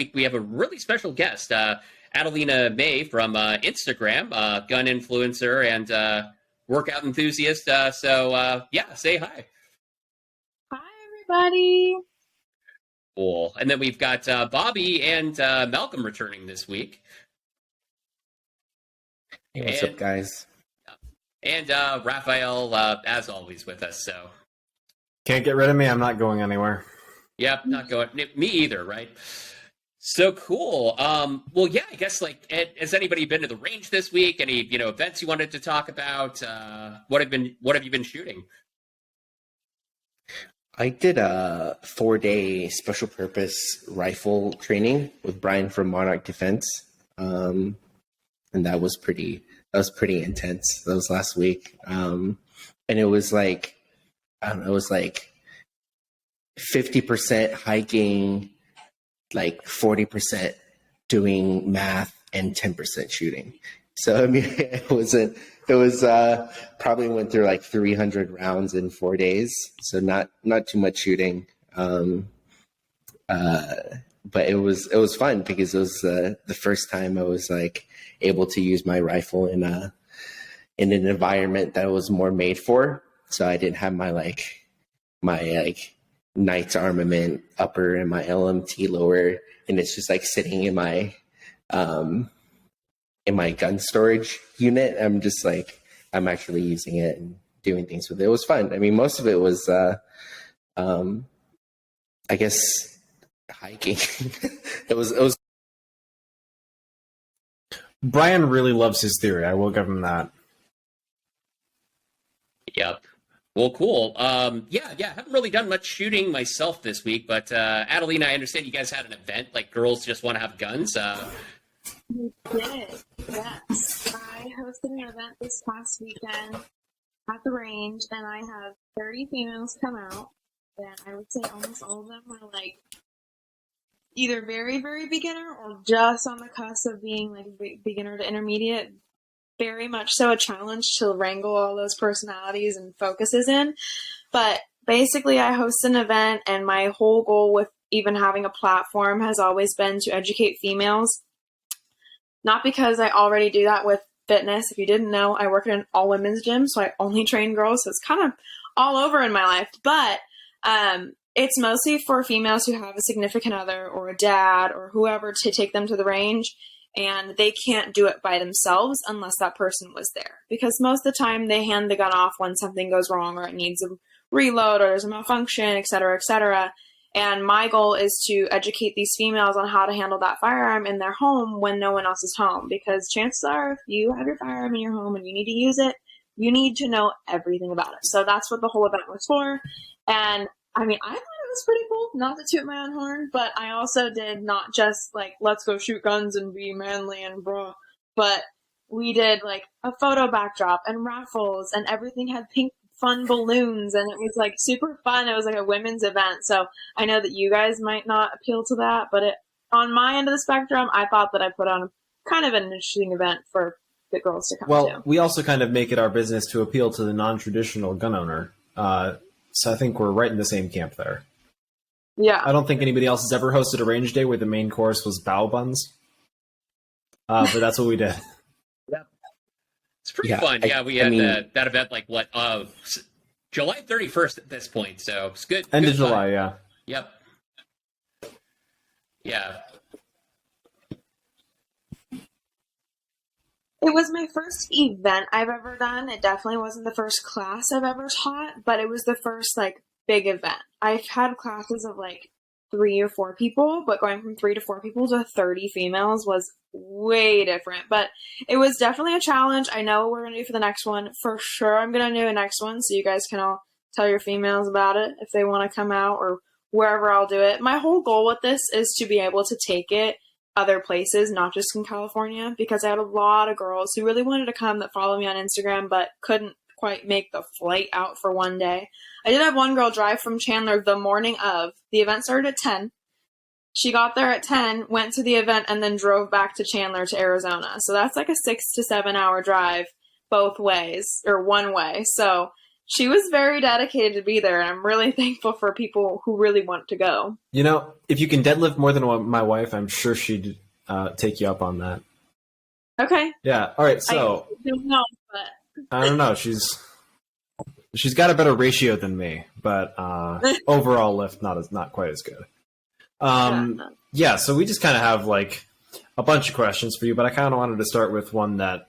week we have a really special guest, Adelina Mae from Instagram, gun influencer and workout enthusiast. Yeah, say hi. Hi, everybody. Cool. And then we've got Bobby and Malcolm returning this week. Hey, what's up, guys? And Raphael, as always, with us. So can't get rid of me. I'm not going anywhere. Yep, not going. Me either, right? So cool. Well, yeah, I guess has anybody been to the range this week? Any events you wanted to talk about? What have you been shooting? I did a 4-day special purpose rifle training with Brian from Monarch Defense, and that was pretty intense. That was last week, and it was like, I don't know, it was like 50% hiking, like 40% doing math, and 10% shooting. So I mean, it was probably went through like 300 rounds in 4 days. So not too much shooting. But it was fun because it was the first time I was like able to use my rifle in an environment that was more made for. So I didn't have my Knight's armament upper and my LMT lower, and it's just like sitting in my gun storage unit. I'm just like, I'm actually using it and doing things with it. It was fun. I mean, most of it was I guess hiking. it was Brian really loves his theory. I will give him that. Yep. Well, cool. Yeah, haven't really done much shooting myself this week, but Adelina, I understand you guys had an event, like Girls Just Want to Have Guns. We did, yes. I hosted an event this past weekend at the range, and I had 30 females come out, and I would say almost all of them were like either very, very beginner or just on the cusp of being like beginner to intermediate. Very much so a challenge to wrangle all those personalities and focuses in. But basically, I host an event, and my whole goal with even having a platform has always been to educate females. Not because I already do that with fitness. If you didn't know, I work in an all-women's gym, so I only train girls, so it's kind of all over in my life. But it's mostly for females who have a significant other or a dad or whoever to take them to the range, and they can't do it by themselves unless that person was there. Because most of the time they hand the gun off when something goes wrong or it needs a reload or there's a malfunction, et cetera, et cetera. And my goal is to educate these females on how to handle that firearm in their home when no one else is home. Because chances are, if you have your firearm in your home and you need to use it, you need to know everything about it. So that's what the whole event was for. And I mean, I thought it was pretty cool, not to toot my own horn, but I also did not just like, let's go shoot guns and be manly and blah, but we did like a photo backdrop and raffles, and everything had pink fun balloons, and it was like super fun. It was like a women's event. So I know that you guys might not appeal to that, but on my end of the spectrum, I thought that I put on kind of an interesting event for the girls to come to. Well, we also kind of make it our business to appeal to the non-traditional gun owner. So I think we're right in the same camp there. Yeah. I don't think anybody else has ever hosted a range day where the main course was bao buns. But that's what we did. Yep. It's pretty fun. We had that event like July 31st at this point, so it's good. End good of July, fun. yeah. Yep. Yeah. It was my first event I've ever done. It definitely wasn't the first class I've ever taught, but it was the first like big event. I've had classes of like 3 or 4 people, but going from 3 to 4 people to 30 females was way different. But it was definitely a challenge. I know what we're going to do for the next one. For sure, I'm going to do a next one, so you guys can all tell your females about it if they want to come out or wherever I'll do it. My whole goal with this is to be able to take it other places, not just in California, because I had a lot of girls who really wanted to come that follow me on Instagram, but couldn't quite make the flight out for one day. I did have one girl drive from Chandler the morning of. The event started at 10. She got there at 10, went to the event, and then drove back to Chandler to Arizona. So that's like a 6 to 7 hour drive both ways, or one way. So she was very dedicated to be there, and I'm really thankful for people who really want to go. You know, if you can deadlift more than my wife, I'm sure she'd take you up on that. Okay. Yeah. All right. So I don't know, but I don't know. She's got a better ratio than me, but overall lift not quite as good. Yeah. So we just kind of have like a bunch of questions for you, but I kind of wanted to start with one that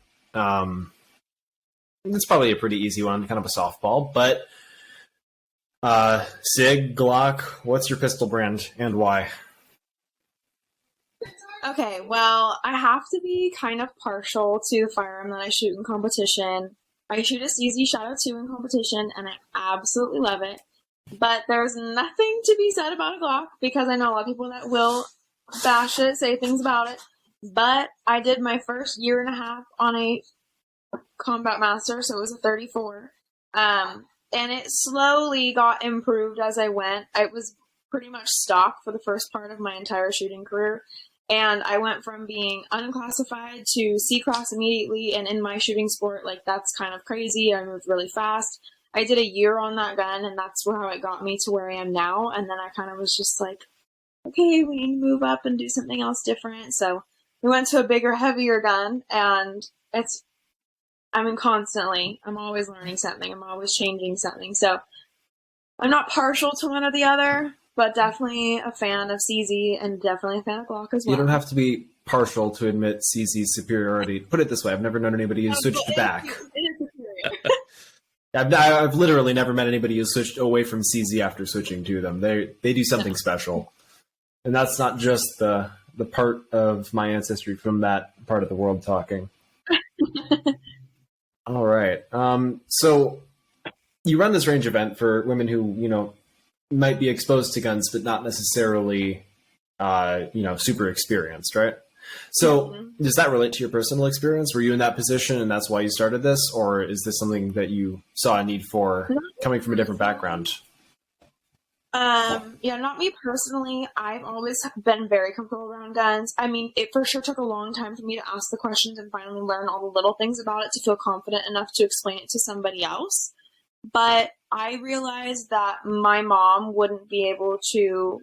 it's probably a pretty easy one, kind of a softball. But Sig, Glock, what's your pistol brand and why? okay, well, I have to be kind of partial to the firearm that I shoot in competition. I shoot a CZ Shadow 2 in competition, and I absolutely love it. But there's nothing to be said about a Glock, because I know a lot of people that will bash it, say things about it. But I did my first year and a half on a Combat Master, so it was a 34. And it slowly got improved as I went. I was pretty much stock for the first part of my entire shooting career. And I went from being unclassified to C-class immediately, and in my shooting sport, like, that's kind of crazy. I moved really fast. I did a year on that gun, and that's how it got me to where I am now. And then I kind of was just like, okay, we need to move up and do something else different. So we went to a bigger, heavier gun, and I'm always learning something. I'm always changing something. So I'm not partial to one or the other, but definitely a fan of CZ and definitely a fan of Glock as well. You don't have to be partial to admit CZ's superiority. Put it this way, I've never known anybody who switched back. It is superior. I've literally never met anybody who switched away from CZ after switching to them. They do something special. And that's not just the part of my ancestry from that part of the world talking. All right. So you run this range event for women who, you know, might be exposed to guns, but not necessarily, super experienced, right? So does that relate to your personal experience? Were you in that position and that's why you started this? Or is this something that you saw a need for coming from a different background? Yeah, not me personally. I've always been very comfortable around guns. I mean, it for sure took a long time for me to ask the questions and finally learn all the little things about it to feel confident enough to explain it to somebody else. But I realized that my mom wouldn't be able to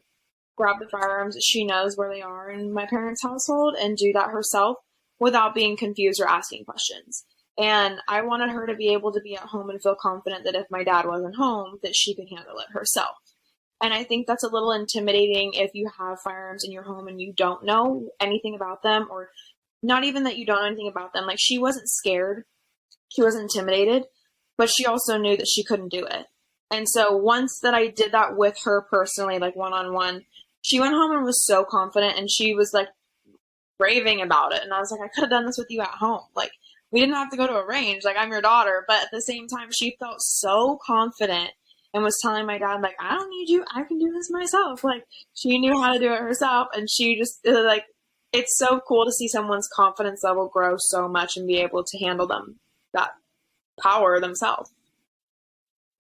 grab the firearms that she knows where they are in my parents' household and do that herself without being confused or asking questions. And I wanted her to be able to be at home and feel confident that if my dad wasn't home, that she could handle it herself. And I think that's a little intimidating if you have firearms in your home and you don't know anything about them, or not even that you don't know anything about them. Like, she wasn't scared. She wasn't intimidated, but she also knew that she couldn't do it. And so once that I did that with her personally, like one-on-one, she went home and was so confident, and she was like raving about it. And I was like, I could have done this with you at home. Like, we didn't have to go to a range. Like, I'm your daughter. But at the same time, she felt so confident and was telling my dad, like, I don't need you. I can do this myself. Like, she knew how to do it herself. And she just, like, it's so cool to see someone's confidence level grow so much and be able to handle that power themselves.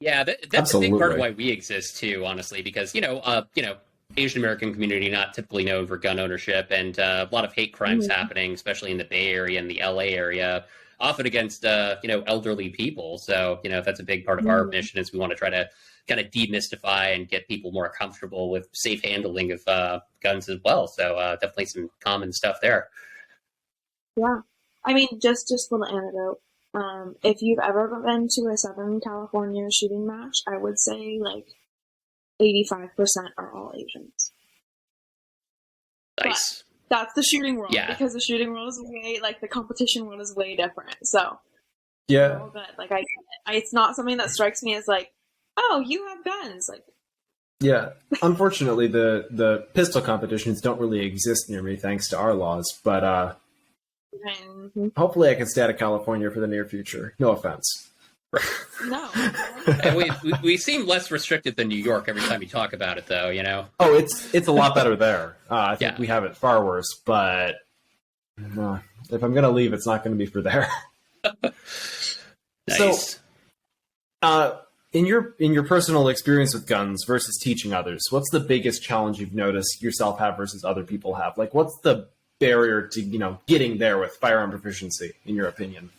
Yeah, that's a big part of why we exist too, honestly, because, Asian American community not typically known for gun ownership, and a lot of hate crimes happening, especially in the Bay Area and the LA area, often against elderly people. So that's a big part of our mission, is we want to try to kind of demystify and get people more comfortable with safe handling of guns as well. So definitely some common stuff there. Yeah, I mean, just a little anecdote. If you've ever been to a Southern California shooting match, I would say like 85% are all Asians. Nice. But that's the shooting world, yeah. Because the shooting world is the competition world is way different. So yeah, all good. Like it's not something that strikes me as like, oh, you have guns. Like, yeah. Unfortunately, the pistol competitions don't really exist near me, thanks to our laws. But hopefully, I can stay out of California for the near future. No offense. No. And we seem less restricted than New York every time you talk about it, though. Oh, it's a lot better there. I think we have it far worse. But if I'm going to leave, it's not going to be for there. Nice. So, in your personal experience with guns versus teaching others, what's the biggest challenge you've noticed yourself have versus other people have? Like, what's the barrier to getting there with firearm proficiency, in your opinion?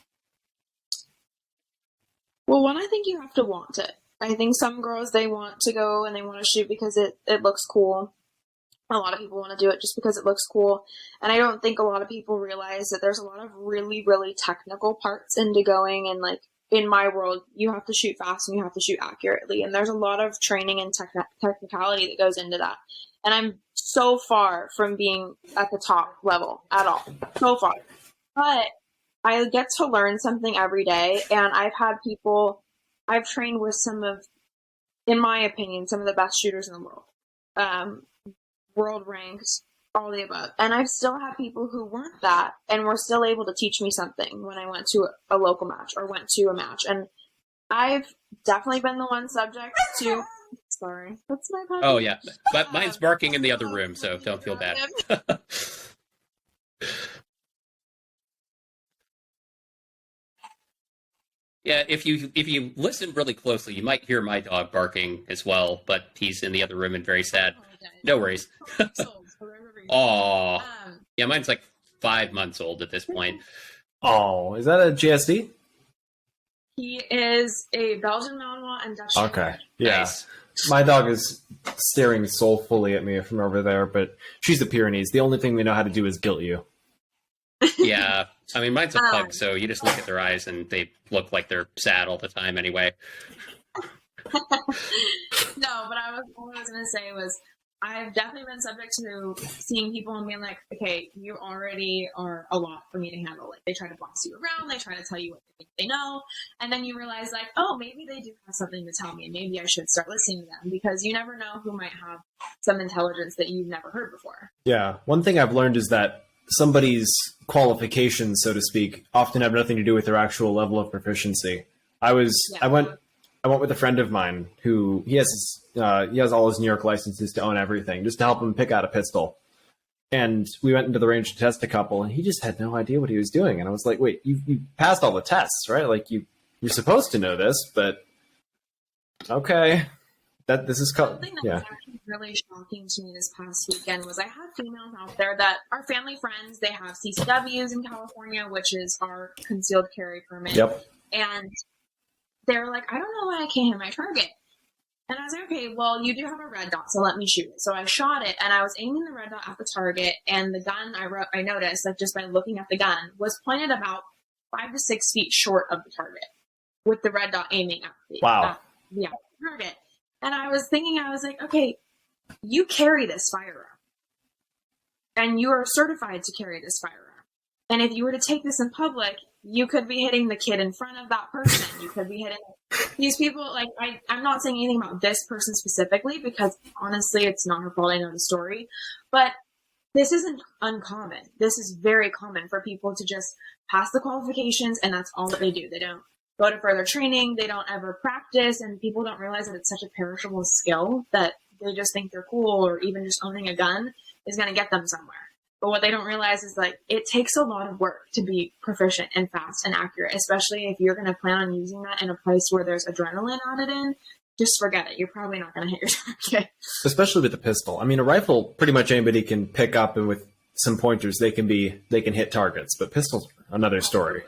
Well, one, I think you have to want it. I think some girls, they want to go and they want to shoot because it looks cool. A lot of people want to do it just because it looks cool. And I don't think a lot of people realize that there's a lot of really, really technical parts into going. And like in my world, you have to shoot fast and you have to shoot accurately. And there's a lot of training and technicality that goes into that. And I'm so far from being at the top level at all. So far. But I get to learn something every day. And I've trained with some of, in my opinion, some of the best shooters in the world. World ranks, all the above. And I've still had people who weren't that and were still able to teach me something when I went to a local match or went to a match. And I've definitely been the one subject to... Sorry. That's my puppy. Oh, yeah. But mine's barking in the other room, so don't feel bad. Yeah, if you listen really closely, you might hear my dog barking as well, but he's in the other room and very sad. No worries. Aw. Yeah, mine's like 5 months old at this point. Oh, is that a GSD? He is a Belgian Malinois and Dutch. Okay, yeah. Nice. My dog is staring soulfully at me from over there, but she's the Pyrenees. The only thing they know how to do is guilt you. Yeah. I mean, mine's a pug, so you just look at their eyes and they look like they're sad all the time anyway. No, but all I was going to say was I've definitely been subject to seeing people and being like, okay, you already are a lot for me to handle. Like, they try to boss you around, they try to tell you what they think they know, and then you realize, like, oh, maybe they do have something to tell me, and maybe I should start listening to them, because you never know who might have some intelligence that you've never heard before. Yeah, one thing I've learned is that somebody's qualifications, so to speak, often have nothing to do with their actual level of proficiency. I went with a friend of mine who he has all his New York licenses to own everything, just to help him pick out a pistol. And we went into the range to test a couple, and he just had no idea what he was doing. And I was like, "Wait, you passed all the tests, right? Like you're supposed to know this, but okay." This is Something that was actually really shocking to me this past weekend was I had females out there that are family friends. They have CCWs in California, which is our concealed carry permit. Yep. And they were like, I don't know why I can't hit my target. And I was like, okay, well, you do have a red dot, so let me shoot it. So I shot it, and I was aiming the red dot at the target, and the gun, I noticed, like just by looking at the gun, was pointed about 5 to 6 feet short of the target, with the red dot aiming at the target. And I was thinking, I was like, okay, you carry this firearm, and you are certified to carry this firearm. And if you were to take this in public, you could be hitting the kid in front of that person. You could be hitting these people. Like, I'm not saying anything about this person specifically, because honestly, it's not her fault. I know the story. But this isn't uncommon. This is very common for people to just pass the qualifications, and that's all that they do. They don't go to further training. They don't ever practice, and people don't realize that it's such a perishable skill that they just think they're cool, or even just owning a gun is going to get them somewhere. But what they don't realize is, like, it takes a lot of work to be proficient and fast and accurate, especially if you're going to plan on using that in a place where there's adrenaline added in. Just forget it. You're probably not going to hit your target. Especially with the pistol. I mean, a rifle, pretty much anybody can pick up, and with some pointers, they can hit targets. But pistols, another story.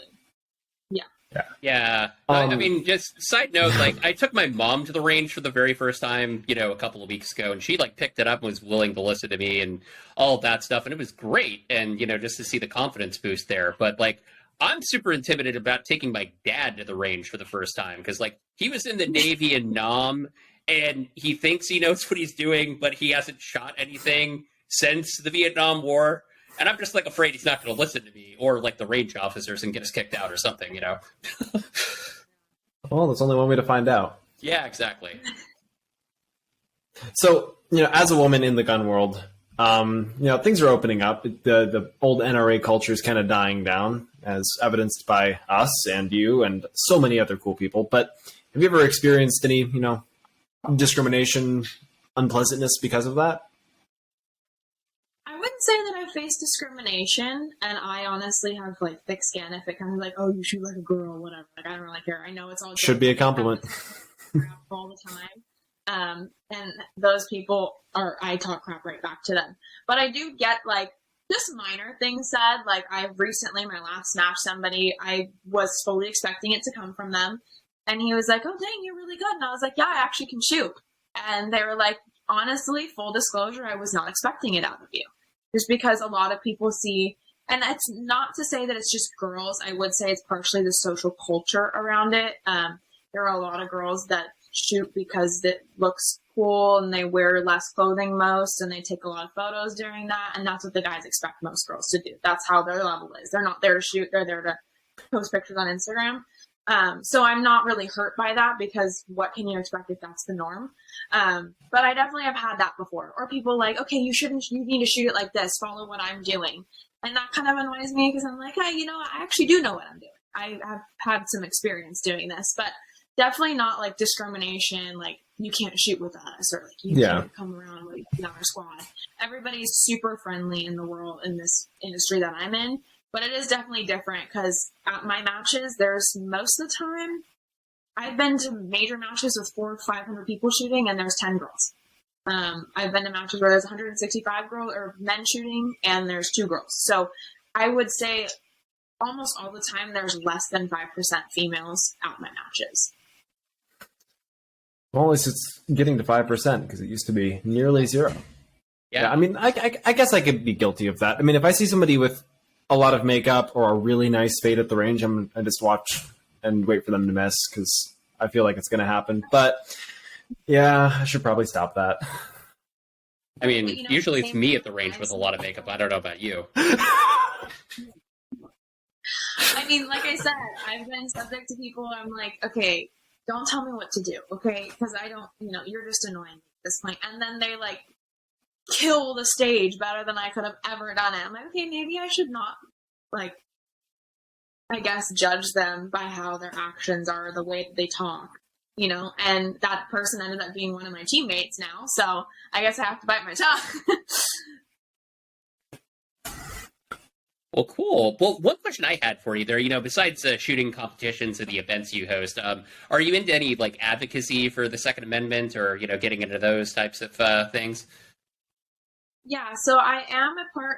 Yeah. I mean, just side note, like, I took my mom to the range for the very first time, a couple of weeks ago, and she, like, picked it up and was willing to listen to me and all of that stuff, and it was great, and, just to see the confidence boost there. But, like, I'm super intimidated about taking my dad to the range for the first time, because, like, he was in the Navy in Nam, and he thinks he knows what he's doing, but he hasn't shot anything since the Vietnam War. And I'm just, like, afraid he's not going to listen to me, or, like, the range officers, and get us kicked out or something, Well, there's only one way to find out. Yeah, exactly. So, as a woman in the gun world, things are opening up. The old NRA culture is kind of dying down, as evidenced by us and you and so many other cool people. But have you ever experienced any, discrimination, unpleasantness because of that? I wouldn't say that I face discrimination, and I honestly have, like, thick skin if it comes like, oh, you shoot like a girl, whatever. Like, I don't really care. I know it's all should be a compliment all the time. And those people I talk crap right back to them. But I do get, like, just minor things said. Like, I've recently, my last snatch, somebody, I was fully expecting it to come from them, And he was like, oh, dang, you're really good. And I was like, yeah, I actually can shoot. And they were like, honestly, full disclosure, I was not expecting it out of you. Just because a lot of people see, and it's not to say that it's just girls. I would say it's partially the social culture around it. There are a lot of girls that shoot because it looks cool and they wear less clothing most and they take a lot of photos during that. And that's what the guys expect most girls to do. That's how their level is. They're not there to shoot. They're there to post pictures on Instagram. So I'm not really hurt by that because what can you expect if that's the norm? But I definitely have had that before. Or people like, okay, you need to shoot it like this. Follow what I'm doing. And that kind of annoys me because I'm like, hey, I actually do know what I'm doing. I have had some experience doing this, but definitely not like discrimination. Like you can't shoot with us or like you can't come around with our squad. Everybody's super friendly in the world in this industry that I'm in. But it is definitely different because at my matches, there's most of the time, I've been to major matches with 400 or 500 people shooting, and there's 10 girls. I've been to matches where there's 165 girls or men shooting, and there's 2 girls. So I would say almost all the time there's less than 5% females at my matches. Well, at least it's getting to 5% because it used to be nearly 0. Yeah. I mean, I guess I could be guilty of that. I mean, if I see somebody with a lot of makeup or a really nice fade at the range, I just watch and wait for them to miss because I feel like it's going to happen. But yeah, I should probably stop that. I mean, usually it's me at the range with a lot of makeup. I don't know about you. I mean, like I said, I've been subject to people. I'm like, okay, don't tell me what to do, okay? Because I don't, you're just annoying at this point. And then they like kill the stage better than I could have ever done it. I'm like, okay, maybe I should not, like, I guess, judge them by how their actions are, the way they talk, and that person ended up being one of my teammates now, so I guess I have to bite my tongue. Well, cool. Well, one question I had for you there, besides shooting competitions and the events you host, are you into any, like, advocacy for the Second Amendment or, getting into those types of things? Yeah, so I am a part.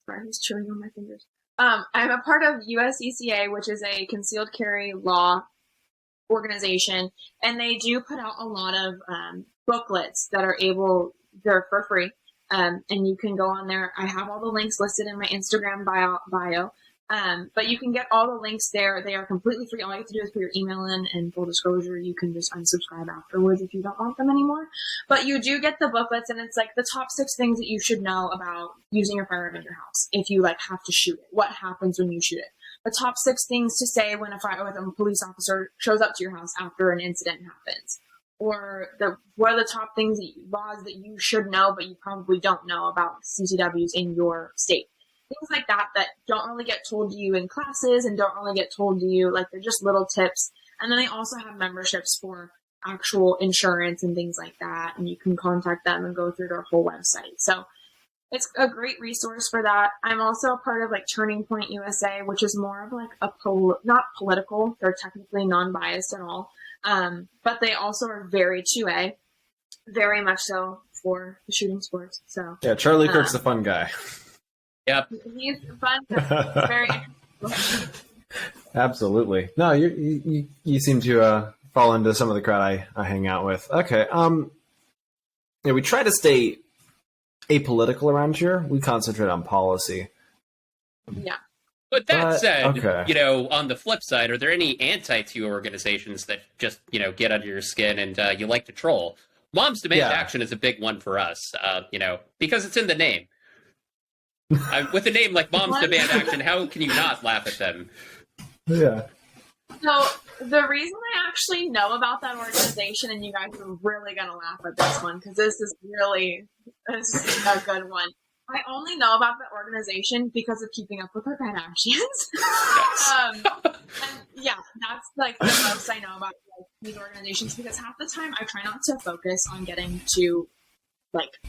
Sorry, who's chewing on my fingers? I'm a part of USECA, which is a concealed carry law organization, and they do put out a lot of booklets that they're for free, and you can go on there. I have all the links listed in my Instagram bio. But you can get all the links there. They are completely free. All you have to do is put your email in, and full disclosure, you can just unsubscribe afterwards if you don't want them anymore. But you do get the booklets, and it's like the top 6 things that you should know about using your firearm in your house if you like have to shoot it. What happens when you shoot it? The top 6 things to say when a police officer shows up to your house after an incident happens. Or what are the top laws that you should know but you probably don't know about CCWs in your state. Things like that don't really get told to you in classes and don't really get told to you. Like, they're just little tips. And then they also have memberships for actual insurance and things like that. And you can contact them and go through their whole website. So it's a great resource for that. I'm also a part of, like, Turning Point USA, which is more of, like, not political. They're technically non-biased at all. But they also are very 2A, very much so for the shooting sports. So yeah, Charlie Kirk's a fun guy. Yep. He's fun. It's very interesting. Absolutely. No, you seem to fall into some of the crowd I hang out with. Okay. We try to stay apolitical around here. We concentrate on policy. Yeah. But that said, okay. On the flip side, are there any anti-2 organizations that just, get under your skin and you like to troll? Moms Demand Action is a big one for us, because it's in the name. With a name like Moms Demand Action, how can you not laugh at them? Yeah. So the reason I actually know about that organization, and you guys are really going to laugh at this one, because this is a good one. I only know about the organization because of Keeping Up with Our Kardashians. And yeah, that's like the most I know about these organizations, because half the time I try not to focus on getting too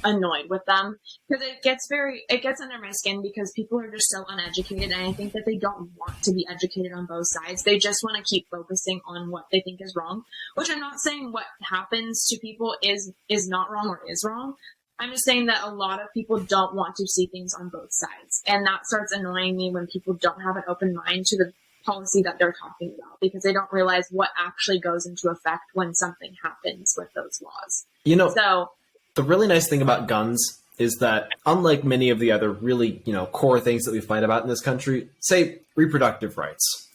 annoyed with them, because it gets under my skin, because people are just so uneducated, and I think that they don't want to be educated on both sides. They just want to keep focusing on what they think is wrong, which I'm not saying what happens to people is not wrong or is wrong. I'm just saying that a lot of people don't want to see things on both sides, and that starts annoying me when people don't have an open mind to the policy that they're talking about, because they don't realize what actually goes into effect when something happens with those laws. So the really nice thing about guns is that, unlike many of the other really, core things that we fight about in this country, say reproductive rights,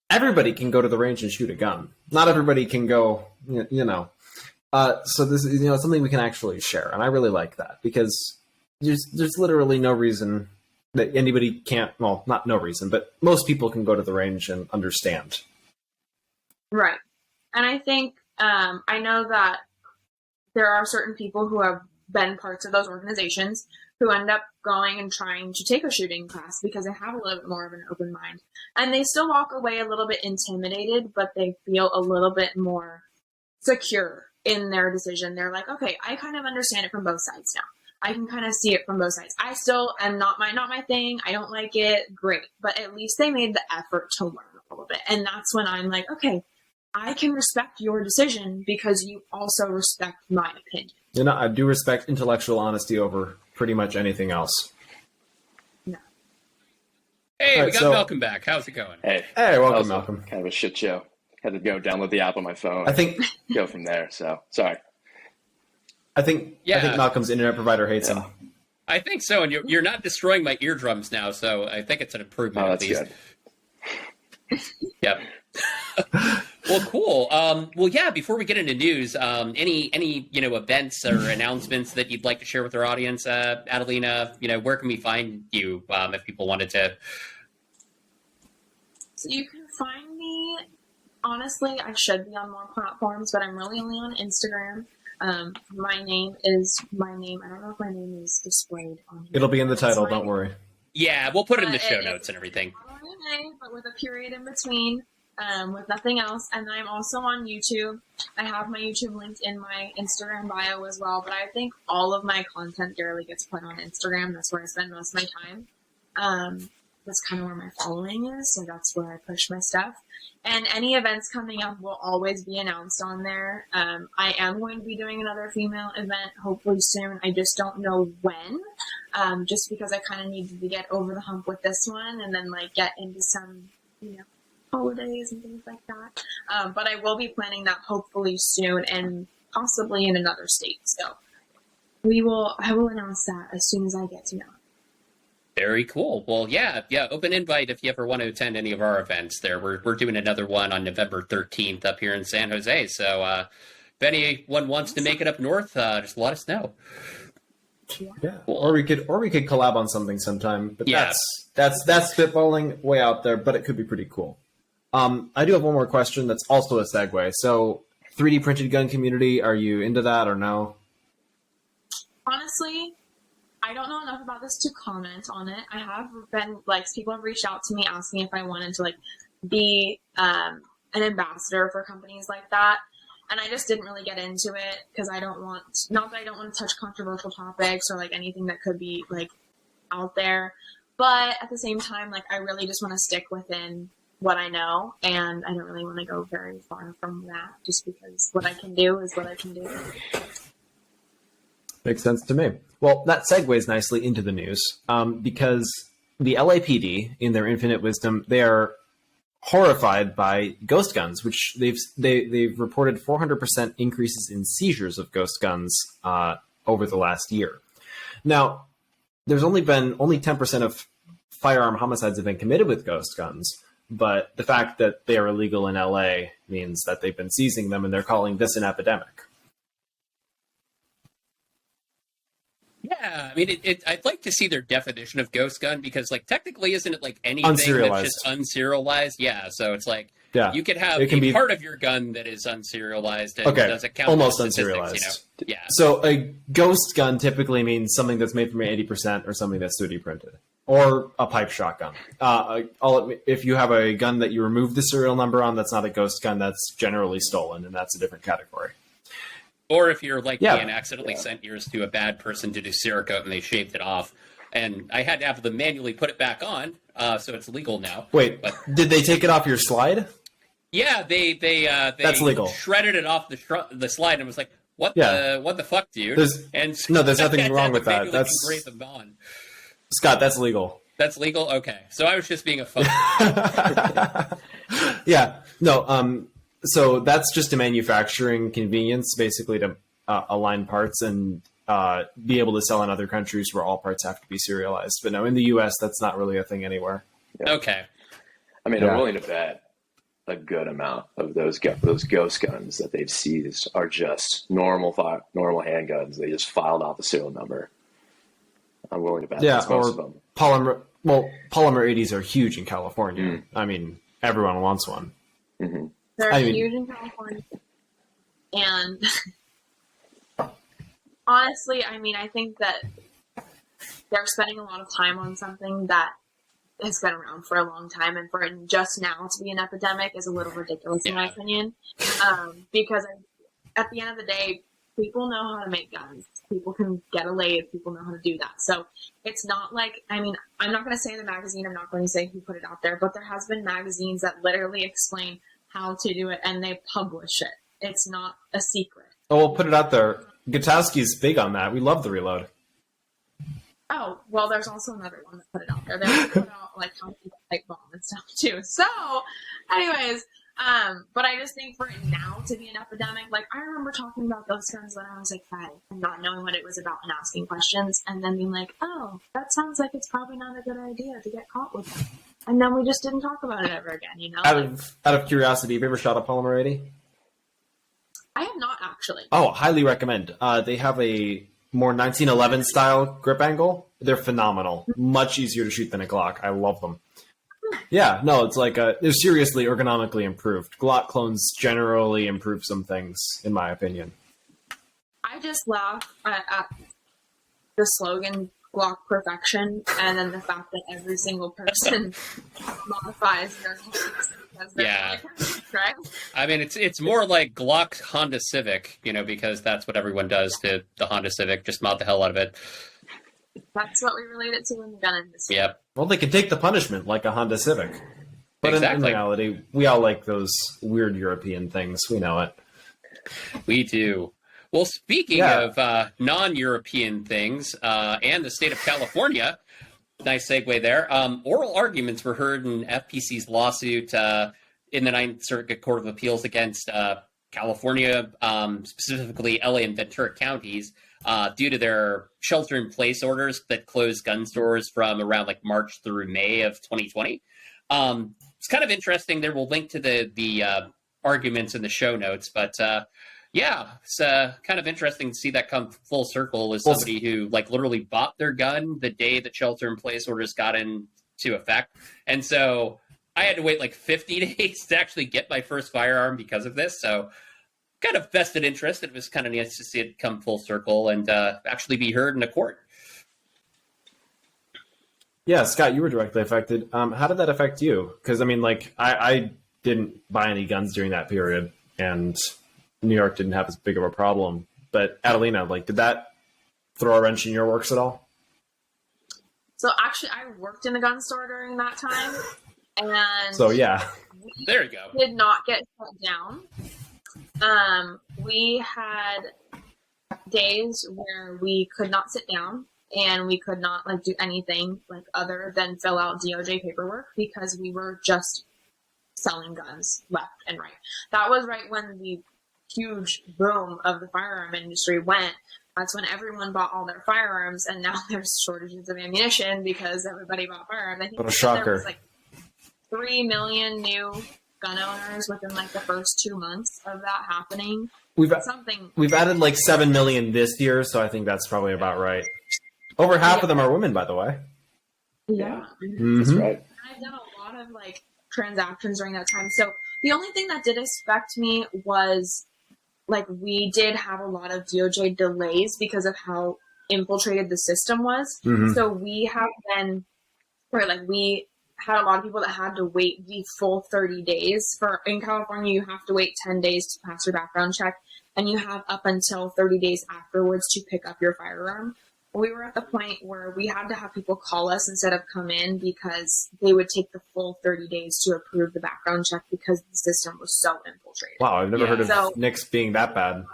everybody can go to the range and shoot a gun. Not everybody can go, so this is, something we can actually share. And I really like that, because there's literally no reason that anybody can't, well, not no reason, but most people can go to the range and understand. Right. And I think, I know that there are certain people who have been parts of those organizations who end up going and trying to take a shooting class because they have a little bit more of an open mind. And they still walk away a little bit intimidated, but they feel a little bit more secure in their decision. They're like, okay, I kind of understand it from both sides now. I can kind of see it from both sides. I still am not my thing. I don't like it. Great. But at least they made the effort to learn a little bit. And that's when I'm like, okay, I can respect your decision because you also respect my opinion. I do respect intellectual honesty over pretty much anything else. No. Hey, we got Malcolm back. How's it going? Hey, welcome, Malcolm. Kind of a shit show. Had to go download the app on my phone. I think go from there. So sorry. I think Malcolm's internet provider hates him. I think so, and you're not destroying my eardrums now, so I think it's an improvement. Oh, that's good. Yep. Well, cool. Well, yeah. Before we get into news, any events or announcements that you'd like to share with our audience, Adelina? Where can we find you if people wanted to? So you can find me. Honestly, I should be on more platforms, but I'm really only on Instagram. My name is my name. I don't know if my name is displayed on here. It'll be in the title. Don't worry. Yeah, we'll put it in the show notes and everything. But with a period in between. With nothing else. And then I'm also on YouTube. I have my YouTube linked in my Instagram bio as well, but I think all of my content really gets put on Instagram. That's where I spend most of my time. That's kind of where my following is, so that's where I push my stuff. And any events coming up will always be announced on there. I am going to be doing another female event hopefully soon. I just don't know when, just because I kind of needed to get over the hump with this one and then get into some, holidays and things like that. But I will be planning that hopefully soon and possibly in another state. So I will announce that as soon as I get to know. Very cool. Well, yeah. Open invite if you ever want to attend any of our events there. We're doing another one on November 13th up here in San Jose. So if anyone wants to make it up north, just let us know. Yeah. Cool. Or we could collab on something sometime. But that's spitballing way out there, but it could be pretty cool. I do have one more question that's also a segue. So 3D printed gun community, are you into that or no? Honestly, I don't know enough about this to comment on it. I have been, people have reached out to me asking if I wanted to, be an ambassador for companies like that. And I just didn't really get into it because I don't want, not that I don't want to touch controversial topics or, anything that could be, out there. But at the same time, I really just want to stick within what I know, and I don't really want to go very far from that just because what I can do is what I can do. Makes sense to me. Well, that segues nicely into the news because the LAPD, in their infinite wisdom, they are horrified by ghost guns, which they've reported 400% increases in seizures of ghost guns over the last year. Now, there's only 10% of firearm homicides have been committed with ghost guns, but the fact that they are illegal in LA means that they've been seizing them, and they're calling this an epidemic. Yeah, I mean, I'd like to see their definition of ghost gun because, technically, isn't it anything unserialized. That's just unserialized? Yeah, so it's you could have be part of your gun that is unserialized and okay, doesn't count almost as unserialized. Yeah. So a ghost gun typically means something that's made from 80% or something that's 3D printed. Or a pipe shotgun. If you have a gun that you remove the serial number on, that's not a ghost gun, that's generally stolen, and that's a different category. Or if you're being accidentally sent yours to a bad person to do Cerakote and they shaved it off, and I had to have them manually put it back on, so it's legal now. Wait, did they take it off your slide? Yeah, they that's legal. Shredded it off the slide and was like, what the fuck, dude? There's nothing wrong with that. That's engrave them on. Scott, that's legal. That's legal? Okay. So I was just being a phone. Yeah. No. So that's just a manufacturing convenience, basically, to align parts and be able to sell in other countries where all parts have to be serialized. But no, in the U.S., that's not really a thing anywhere. Yeah. Okay. I mean, Yeah. I'm willing to bet a good amount of those ghost guns that they've seized are just normal handguns. They just filed off the serial number. I'm willing to bet Yeah, that's most of or them. polymer 80s are huge in California. I mean, everyone wants one. Mm-hmm. They're I mean- huge in California. And honestly, I mean, I think that they're spending a lot of time on something that has been around for a long time, and for it just now to be an epidemic is a little ridiculous in my opinion. Because at the end of the day, people know how to make guns. People can get a lathe. People know how to do that. So it's not like, I mean, I'm not going to say the magazine. I'm not going to say who put it out there, but there has been magazines that literally explain how to do it, and they publish it. It's not a secret. Oh, we'll put it out there. Gutowski's big on that. We love the reload. Oh, well, there's also another one that put it out there. They also put out, like, how to do a pipe bomb and stuff, too. So, anyways, but I just think for it now to be an epidemic, like, I remember talking about Ghost Guns when I was, like, 5, and not knowing what it was about and asking questions, and then being like, oh, that sounds like it's probably not a good idea to get caught with them. And then we just didn't talk about it ever again, you know? Out of curiosity, have you ever shot a polymer 80? I have not, actually. Oh, highly recommend. They have a more 1911 style grip angle. They're phenomenal. Much easier to shoot than a Glock. I love them. Yeah, no, it's like they're seriously ergonomically improved. Glock clones generally improve some things, in my opinion. I just laugh at the slogan Glock perfection, and then the fact that every single person modifies their Glocks because they're Yeah. right? I mean, it's more like Glock Honda Civic, you know, because that's what everyone does to the Honda Civic. Just mod the hell out of it. That's what we relate it to in the gun industry. Yep. Well, they can take the punishment like a Honda Civic. But in Exactly. reality, we all like those weird European things. We know it. We do. Well, speaking Yeah. of non-European things and the state of California, nice segue there. Oral arguments were heard in FPC's lawsuit in the Ninth Circuit Court of Appeals against California, specifically LA and Ventura counties, due to their shelter-in-place orders that closed gun stores from around like March through May of 2020. It's kind of interesting. There, we'll link to the arguments in the show notes, but yeah, it's kind of interesting to see that come full circle as somebody who like literally bought their gun the day that shelter-in-place orders got into effect, and so I had to wait like 50 days to actually get my first firearm because of this. So kind of vested interest. It was kind of nice to see it come full circle and actually be heard in a court. Yeah, Scott, you were directly affected. How did that affect you? Because, I mean, like, I didn't buy any guns during that period, and New York didn't have as big of a problem. But, Adelina, like, did that throw a wrench in your works at all? So actually, I worked in the gun store during that time, and So, yeah. There you go. we did not get shut down. We had days where we could not sit down and we could not like do anything like other than fill out DOJ paperwork because we were just selling guns left and right. That was right when the huge boom of the firearm industry went. That's when everyone bought all their firearms, and now there's shortages of ammunition because everybody bought firearms. I think What a there shocker. was like 3 million new gun owners within like the first 2 months of that happening. We've added like 7 million this year, so I think that's probably about right. Over half of them are women, by the way. Yeah. That's Mhm. right. I've done a lot of like transactions during that time. So the only thing that did affect me was like we did have a lot of DOJ delays because of how infiltrated the system was. Mhm. So we have been, or like we had a lot of people that had to wait the full 30 days. For in California, you have to wait 10 days to pass your background check, and you have up until 30 days afterwards to pick up your firearm. We were at the point where we had to have people call us instead of come in because they would take the full 30 days to approve the background check because the system was so infiltrated. Wow, I've never Yeah. heard of So- NICS being that bad.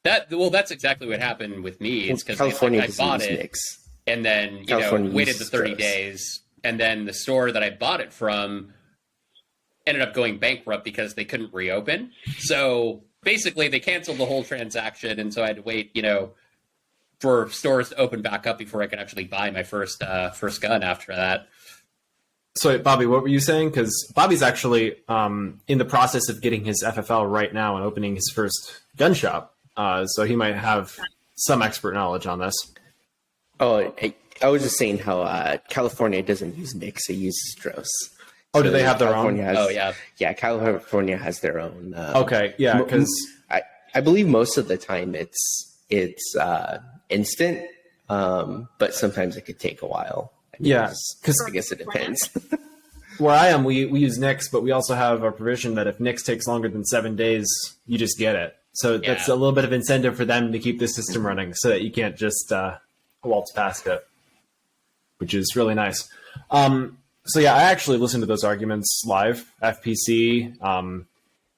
That's exactly what happened with me. It's because California I bought doesn't use it NICS. and then California waited the uses 30 drugs. days, and then the store that I bought it from ended up going bankrupt because they couldn't reopen. So basically, they canceled the whole transaction, and so I had to wait, for stores to open back up before I could actually buy my first gun after that. So, Bobby, what were you saying? Because Bobby's actually in the process of getting his FFL right now and opening his first gun shop. So he might have some expert knowledge on this. Oh, I was just saying how California doesn't use NICS, it uses DROS. Oh, do they have their own? Yeah, California has their own. Okay, yeah, because I believe most of the time it's instant, but sometimes it could take a while. Because I guess it depends. Where I am, we use NICS, but we also have a provision that if NICS takes longer than 7 days, you just get it. So that's a little bit of incentive for them to keep the system running so that you can't just waltz past it, which is really nice. So yeah, I actually listened to those arguments live. FPC,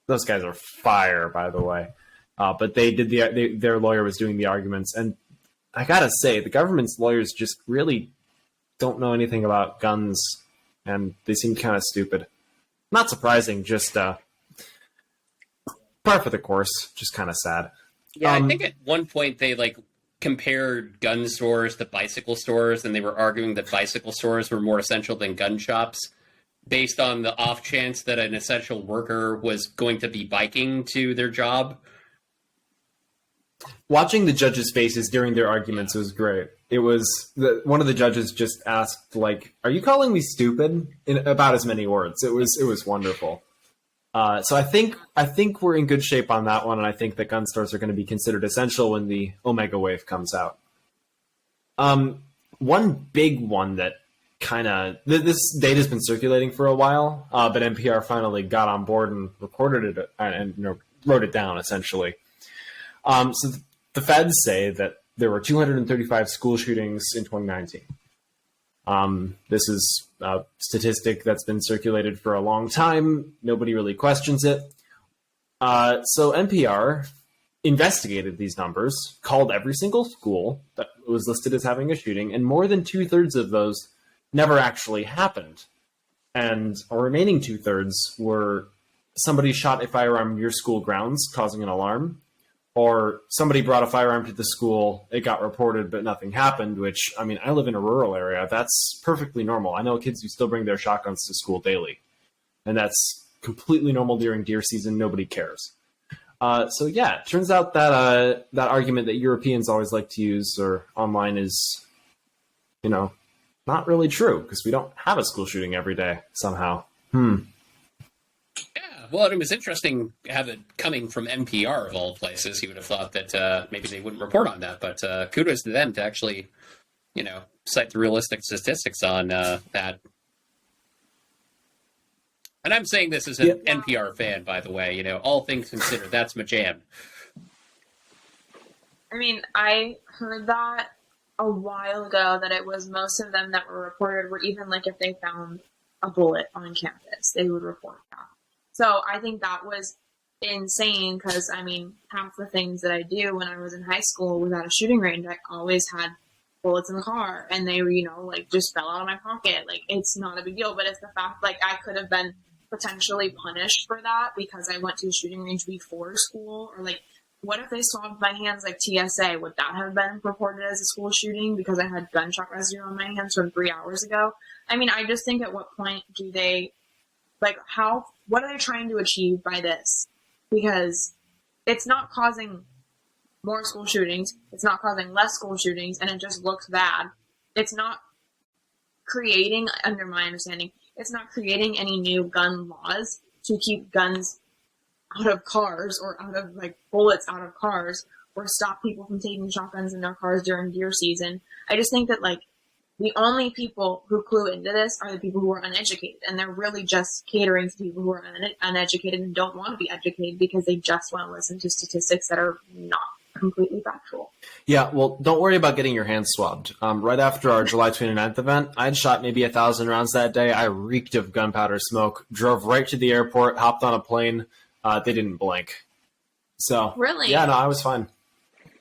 those guys are fire, by the way. But they did their lawyer was doing the arguments, and I gotta say, the government's lawyers just really don't know anything about guns, and they seem kind of stupid. Not surprising, just par for the course. Just kind of sad. Yeah, I think at one point they compared gun stores to bicycle stores, and they were arguing that bicycle stores were more essential than gun shops based on the off chance that an essential worker was going to be biking to their job. Watching the judges' faces during their arguments was great. It was one of the judges just asked, "Are you calling me stupid?" in about as many words. It was wonderful. So I think we're in good shape on that one, and I think that gun stores are going to be considered essential when the Omega wave comes out. One big one that this data has been circulating for a while, but NPR finally got on board and recorded it and wrote it down essentially. So the feds say that there were 235 school shootings in 2019. This is a statistic that's been circulated for a long time. Nobody really questions it. So NPR investigated these numbers, called every single school that was listed as having a shooting, and more than 2/3 of those never actually happened. And our remaining 2/3 were somebody shot a firearm near school grounds, causing an alarm, or somebody brought a firearm to the school, it got reported, but nothing happened, which, I mean, I live in a rural area. That's perfectly normal. I know kids who still bring their shotguns to school daily, and that's completely normal during deer season. Nobody cares. So yeah, it turns out that that argument that Europeans always like to use or online is, not really true, because we don't have a school shooting every day somehow. Yeah, well, it was interesting to have it coming from NPR of all places. You would have thought that maybe they wouldn't report on that, but kudos to them to actually, cite the realistic statistics on that. And I'm saying this as an NPR fan, by the way. All things considered, that's my jam. I mean, I heard that a while ago, that it was most of them that were reported were even if they found a bullet on campus, they would report that. So I think that was insane because, half the things that I do when I was in high school was at a shooting range. I always had bullets in the car, and they were, just fell out of my pocket. It's not a big deal, but it's the fact, I could have been potentially punished for that because I went to a shooting range before school, or what if they swabbed my hands like TSA? Would that have been reported as a school shooting because I had gunshot residue on my hands from 3 hours ago? I just think at what point do they, what are they trying to achieve by this? Because it's not causing more school shootings, it's not causing less school shootings, and it just looks bad. It's not creating, under my understanding, it's not creating any new gun laws to keep guns out of cars or out of bullets out of cars or stop people from taking shotguns in their cars during deer season. I just think that the only people who clue into this are the people who are uneducated, and they're really just catering to people who are uneducated and don't want to be educated because they just want to listen to statistics that are not completely factual. Yeah, well, don't worry about getting your hands swabbed. Right after our July 29th event, I'd shot maybe 1,000 rounds that day. I reeked of gunpowder smoke, drove right to the airport, hopped on a plane. They didn't blink. So really, yeah, no, I was fine.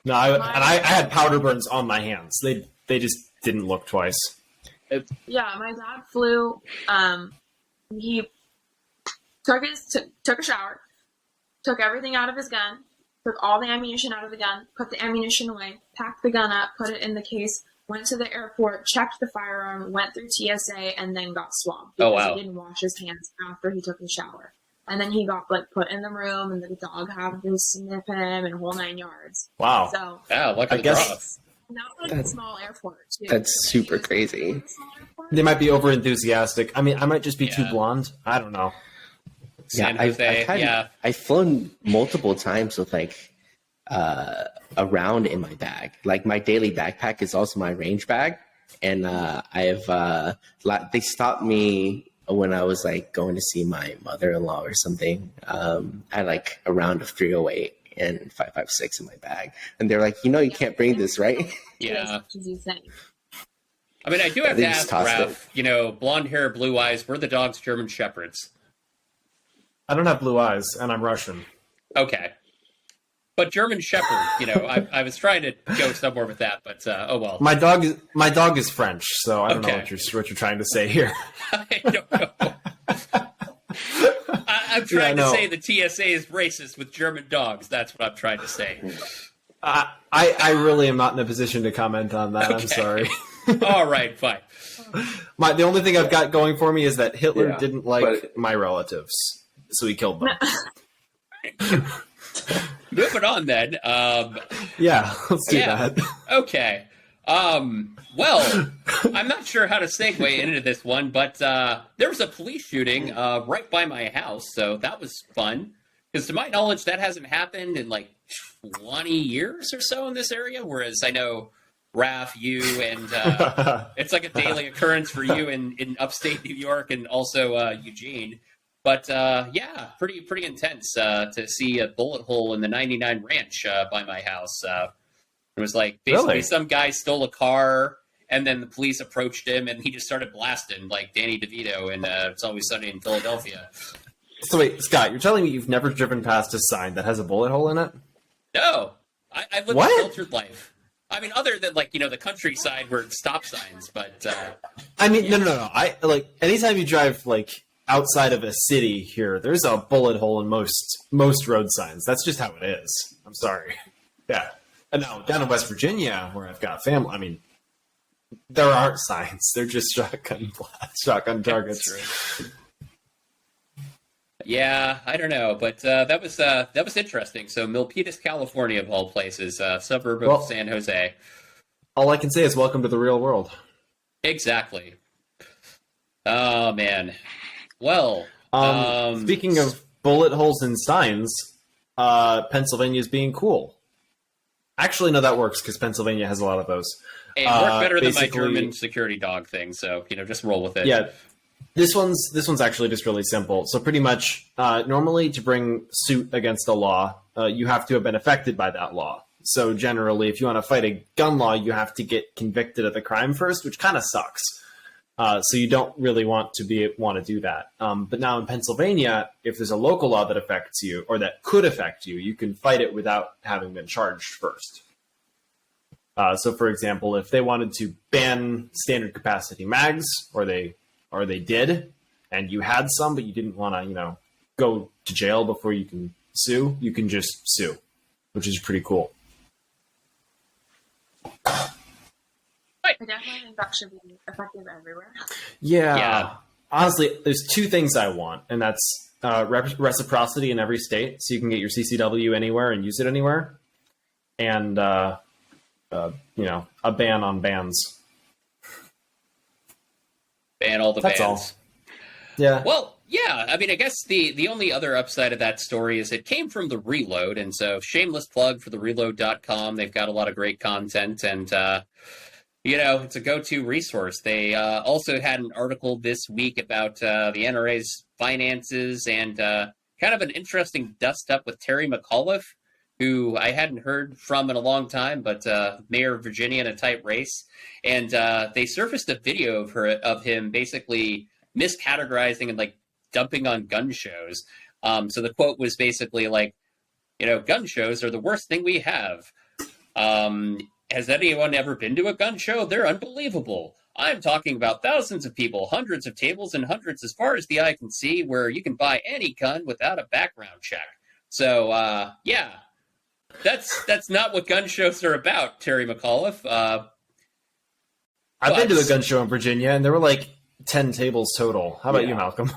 No, I had powder burns on my hands. They just didn't look twice. Yeah, my dad flew. He took a shower, took everything out of his gun, took all the ammunition out of the gun, put the ammunition away, packed the gun up, put it in the case, went to the airport, checked the firearm, went through TSA, and then got swabbed because he didn't wash his hands after he took the shower. And then he got put in the room, and the dog had to sniff him and whole 9 yards. Wow. So luck of the draw. not like a small airport. Too. That's super crazy. They might be over enthusiastic. I mean, I might just be too blonde. I don't know. San Jose, I've flown multiple times with a round in my bag. Like my daily backpack is also my range bag, and they stopped me when I was going to see my mother-in-law or something. I had a round of 308 and 5.56 in my bag, and they're like, you can't bring this, right? Yeah. I mean, I do have to ask Ralph, blonde hair, blue eyes, were the dogs German Shepherds? I don't have blue eyes, and I'm Russian. Okay. But German Shepherd, I was trying to go somewhere with that, but oh well. My dog is French, so I don't know what you're trying to say here. I don't know. I'm trying to say the TSA is racist with German dogs. That's what I'm trying to say. I really am not in a position to comment on that. Okay. I'm sorry. All right, fine. The only thing I've got going for me is that Hitler didn't like my relatives, so he killed them. Moving on then. Let's do that. Okay. Well, I'm not sure how to segue into this one, but there was a police shooting right by my house, so that was fun. Because to my knowledge, that hasn't happened in 20 years or so in this area, whereas I know Raph, you, and it's a daily occurrence for you in upstate New York and also Eugene. But pretty intense to see a bullet hole in the 99 Ranch by my house. It was basically some guy stole a car, and then the police approached him, and he just started blasting like Danny DeVito in It's Always Sunny in Philadelphia. So wait, Scott, you're telling me you've never driven past a sign that has a bullet hole in it? No, I live a filtered life. I mean, other than the countryside where it's stop signs, but I mean, no. I anytime you drive outside of a city here, there's a bullet hole in most road signs. That's just how it is. I'm sorry. Yeah. And now down in West Virginia, where I've got family, I mean, there aren't signs. They're just shotgun targets. Yeah, I don't know, but that was interesting. So Milpitas, California, of all places, suburb of San Jose. All I can say is welcome to the real world. Exactly. Oh man. Well, speaking of bullet holes in signs, Pennsylvania's being cool. Actually, no, that works because Pennsylvania has a lot of those. It worked better than my German security dog thing, so just roll with it. Yeah, this one's actually just really simple. So pretty much, normally to bring suit against a law, you have to have been affected by that law. So generally, if you want to fight a gun law, you have to get convicted of the crime first, which kind of sucks. So you don't really want to do that. But now in Pennsylvania, if there's a local law that affects you or that could affect you, you can fight it without having been charged first. So for example, if they wanted to ban standard capacity mags, or they did, and you had some, but you didn't want to, go to jail before you can sue, you can just sue, which is pretty cool. I definitely think that should be effective everywhere. Yeah. Honestly, there's two things I want, and that's reciprocity in every state, so you can get your CCW anywhere and use it anywhere, and a ban on bans. Ban all the bans. That's all. Yeah. Well, yeah. I mean, I guess the only other upside of that story is it came from The Reload, and so shameless plug for thereload.com. They've got a lot of great content, and it's a go-to resource. They also had an article this week about the NRA's finances and kind of an interesting dust-up with Terry McAuliffe, who I hadn't heard from in a long time, but mayor of Virginia in a tight race. And they surfaced a video of him basically miscategorizing and dumping on gun shows. So the quote was basically gun shows are the worst thing we have. Has anyone ever been to a gun show? They're unbelievable. I'm talking about thousands of people, hundreds of tables, and hundreds as far as the eye can see, where you can buy any gun without a background check. So, yeah, that's not what gun shows are about, Terry McAuliffe. I've been to a gun show in Virginia, and there were like 10 tables total. How about you, Malcolm?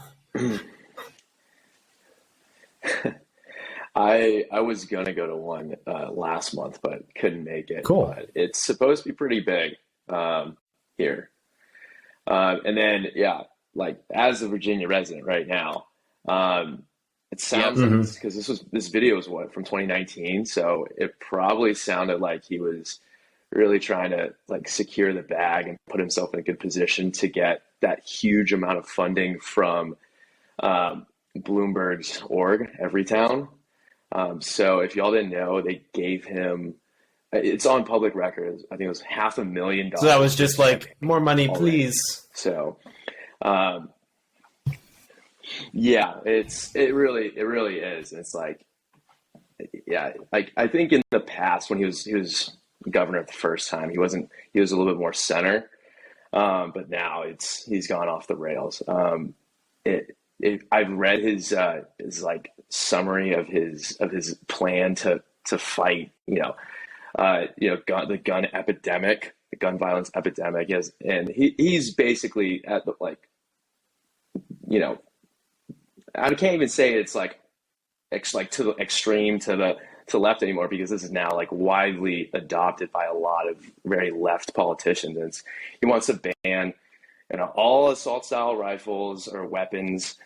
I was gonna go to one last month, but couldn't make it. Cool. But it's supposed to be pretty big here. And then, yeah, like as a Virginia resident right now, it sounds like, because this video was from 2019, so it probably sounded like he was really trying to like secure the bag and put himself in a good position to get that huge amount of funding from Bloomberg's org, Everytown. So if y'all didn't know, they gave him, it's on public record, I think it was $500,000. So that was just like, more money, already. please. So, yeah, it really is. It's like, yeah, like I think in the past when he was governor the first time, he was a little bit more center, but now he's gone off the rails. I've read his like summary of his plan to fight, the gun epidemic, the gun violence epidemic. And he's basically at the, like, I can't even say it's like to the extreme to left anymore, because this is now like widely adopted by a lot of very left politicians. He wants to ban all assault style rifles or weapons,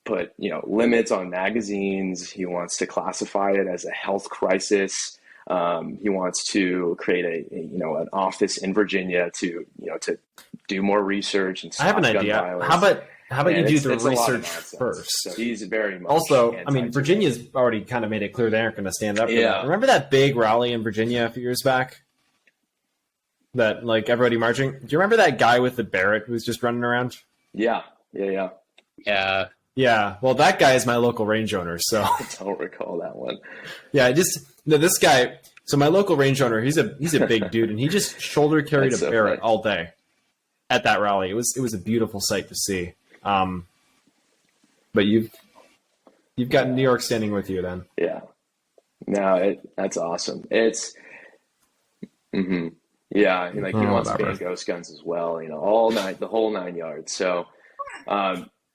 put limits on magazines. He wants to classify it as a health crisis. He wants to create an office in Virginia to do more research and stop I have an gun idea. violence. How about you do the it's a lot of research nonsense. first? So he's very much Also, I mean, anti-gun. Virginia's already kind of made it clear they aren't going to stand up for Yeah. that. Remember that big rally in Virginia a few years back? That, like, everybody marching? Do you remember that guy with the Barrett who was just running around? Yeah. Yeah. Yeah, well, that guy is my local range owner, so... I don't recall that one. Yeah, this guy... So my local range owner, he's a big dude, and he just shoulder carried That's a so Barrett funny. all day at that rally. It was a beautiful sight to see. But you've got New York standing with you then. Yeah. No, that's awesome. It's, yeah, he wants to ban ghost guns as well, all night, the whole 9 yards. So,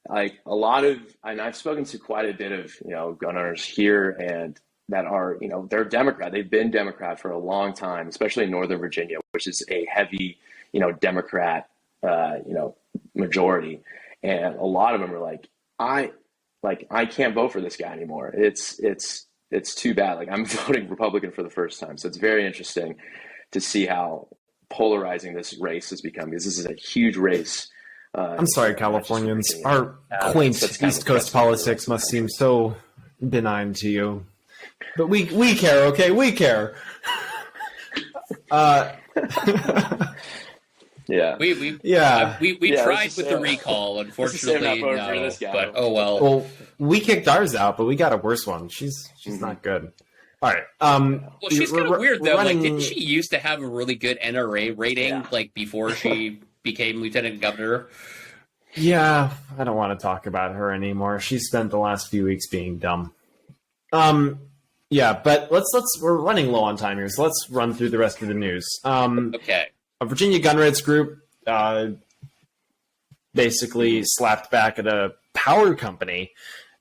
like a lot of, and I've spoken to quite a bit of, gun owners here and that are, they're Democrat. They've been Democrat for a long time, especially in Northern Virginia, which is a heavy, Democrat, majority. And a lot of them are like, I can't vote for this guy anymore. It's too bad. Like, I'm voting Republican for the first time. So it's very interesting to see how polarizing this race has become, because this is a huge race. I'm sorry, Californians. Virginia. Our quaint That's kind East of Coast politics must seem so benign to you. But we care, okay? We care. Yeah. We Yeah. tried with the recall, unfortunately, voting for this guy. but oh well. Well, we kicked ours out, but we got a worse one. She's not good. All right. Well, she's kind of weird though. running- Like, didn't she used to have a really good NRA rating, like before she became lieutenant governor? Yeah, I don't want to talk about her anymore. She spent the last few weeks being dumb. Yeah, but we're running low on time here, so let's run through the rest of the news. Okay. A Virginia gun rights group basically slapped back at a power company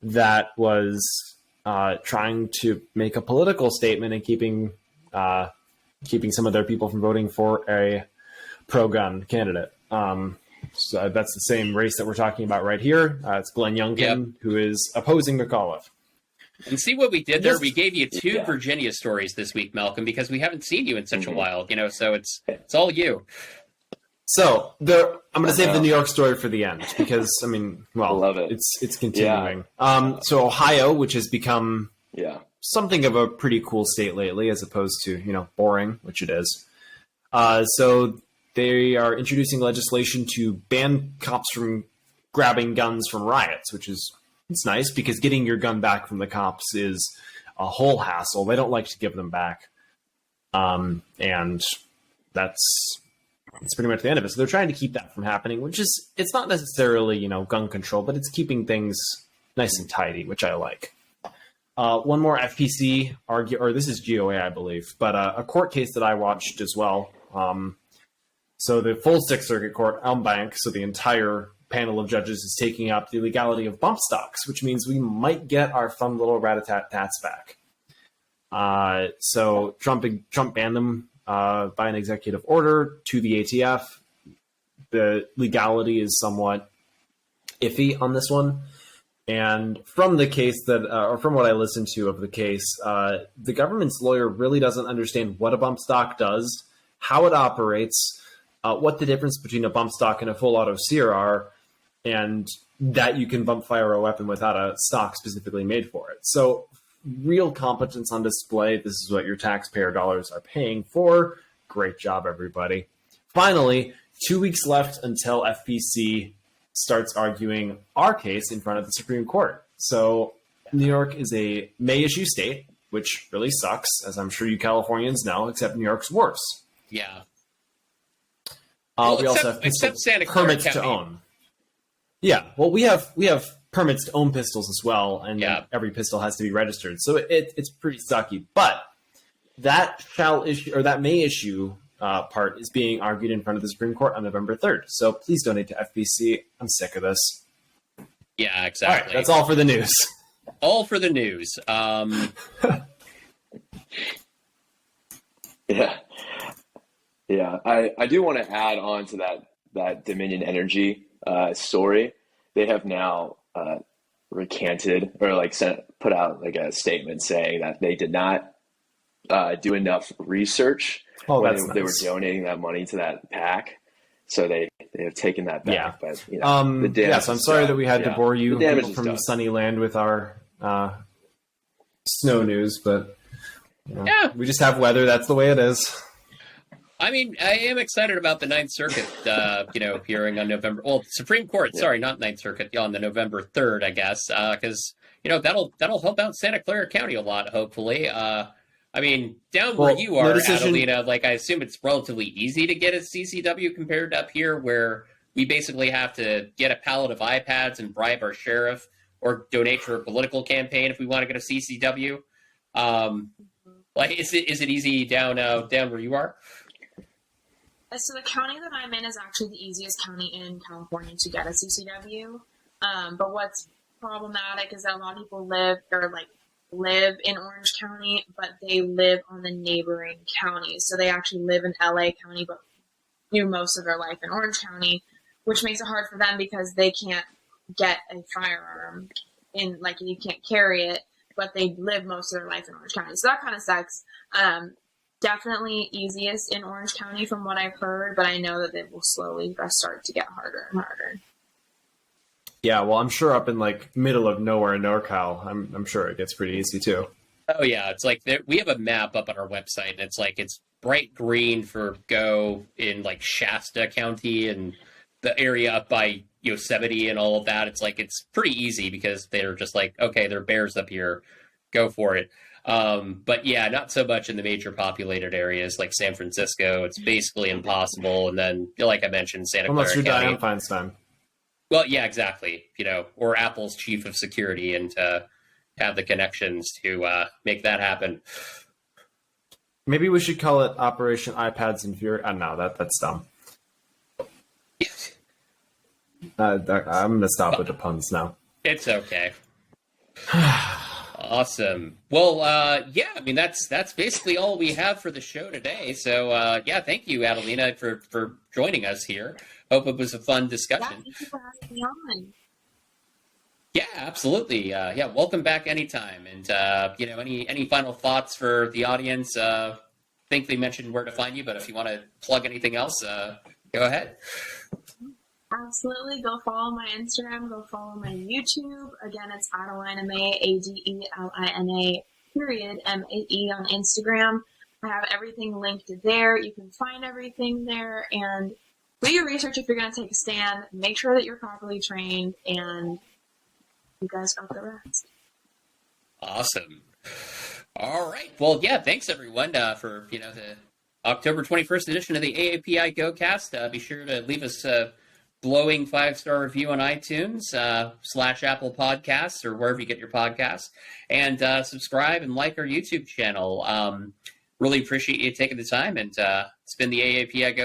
that was trying to make a political statement and keeping some of their people from voting for a pro-gun candidate. So that's the same race that we're talking about right here. It's Glenn Youngkin, who is opposing McAuliffe. And see what we did there? Yes. We gave you two Yeah. Virginia stories this week, Malcolm, because we haven't seen you in such a while, so it's all you. So I'm going to save the New York story for the end because I love it. It's continuing. So Ohio, which has become something of a pretty cool state lately, as opposed to boring, which it is. So they are introducing legislation to ban cops from grabbing guns from riots, which is it's nice because getting your gun back from the cops is a whole hassle. They don't like to give them back, and that's it's pretty much the end of it. So they're trying to keep that from happening, which is, it's not necessarily, gun control, but it's keeping things nice and tidy, which I like. One more FPC or this is GOA, I believe, but a court case that I watched as well. So the full Sixth Circuit Court, en banc, so the entire panel of judges is taking up the legality of bump stocks, which means we might get our fun little rat-a-tat-tats back. So Trump banned them by an executive order to the ATF. The legality is somewhat iffy on this one. And from the case or from what I listened to of the case, the government's lawyer really doesn't understand what a bump stock does, how it operates, what the difference between a bump stock and a full auto sear are, and that you can bump fire a weapon without a stock specifically made for it. So real competence on display. This is what your taxpayer dollars are paying for. Great job, everybody. Finally, 2 weeks left until FPC starts arguing our case in front of the Supreme Court. So New York is a May issue state, which really sucks, as I'm sure you Californians know, except New York's worse. Yeah. We also have Santa Clara permits County. to own. Yeah, well, we have permits to own pistols as well, and every pistol has to be registered. So it's pretty sucky. But that May issue part is being argued in front of the Supreme Court on November 3rd. So please donate to FPC. I'm sick of this. Yeah, exactly. All right, that's all for the news. All for the news. Yeah. I do want to add on to that Dominion Energy story. They have now recanted or put out a statement saying that they did not do enough research when they were donating that money to that PAC. So they have taken that back. Yeah. But the damage so I'm sorry that we had to bore you people from Sunnyland with our snow news, but we just have weather. That's the way it is. I mean, I am excited about the Ninth Circuit, hearing on November. Well, Supreme Court. Sorry, not Ninth Circuit. On the November 3rd, I guess, because that'll help out Santa Clara County a lot. Hopefully, I mean, down where you are, Adelina, I assume it's relatively easy to get a CCW compared to up here, where we basically have to get a pallet of iPads and bribe our sheriff or donate for a political campaign if we want to get a CCW. Is it easy down where you are? So the county that I'm in is actually the easiest county in California to get a CCW. But what's problematic is that a lot of people live in Orange County, but they live on the neighboring counties. So they actually live in LA County, but do most of their life in Orange County, which makes it hard for them because they can't get a firearm you can't carry it, but they live most of their life in Orange County. So that kind of sucks. Definitely easiest in Orange County from what I've heard, but I know that it will slowly start to get harder and harder. Yeah, well, I'm sure up in middle of nowhere in NorCal, I'm sure it gets pretty easy too. Oh yeah, it's we have a map up on our website, and it's bright green for go in Shasta County and the area up by Yosemite and all of that. It's pretty easy because they're just okay, there are bears up here, go for it. But yeah, not so much in the major populated areas like San Francisco. It's basically impossible. And then, like I mentioned, Santa Clara County. Unless you're Dianne Feinstein. Well, yeah, exactly. Or Apple's chief of security, and have the connections to make that happen. Maybe we should call it Operation iPads and Fury. No, that's dumb. I'm going to stop with the puns now. It's okay. Awesome. Well, yeah, I mean, that's basically all we have for the show today. So, yeah, thank you, Adelina, for joining us here. Hope it was a fun discussion. Yeah, thank you for having me on. Yeah, absolutely. Yeah, welcome back anytime. And, any final thoughts for the audience? I think they mentioned where to find you, but if you want to plug anything else, go ahead. Absolutely. Go follow my Instagram. Go follow my YouTube. Again, it's Adelina Mae, Adelina, Mae on Instagram. I have everything linked there. You can find everything there. And do your research if you're going to take a stand. Make sure that you're properly trained. And you guys got the rest. Awesome. All right. Well, yeah, thanks, everyone, for, the October 21st edition of the AAPI GoCast. Be sure to leave us a glowing 5-star review on iTunes / Apple Podcasts or wherever you get your podcasts. And subscribe and like our YouTube channel. Really appreciate you taking the time. And it's been the AAPI GoCast.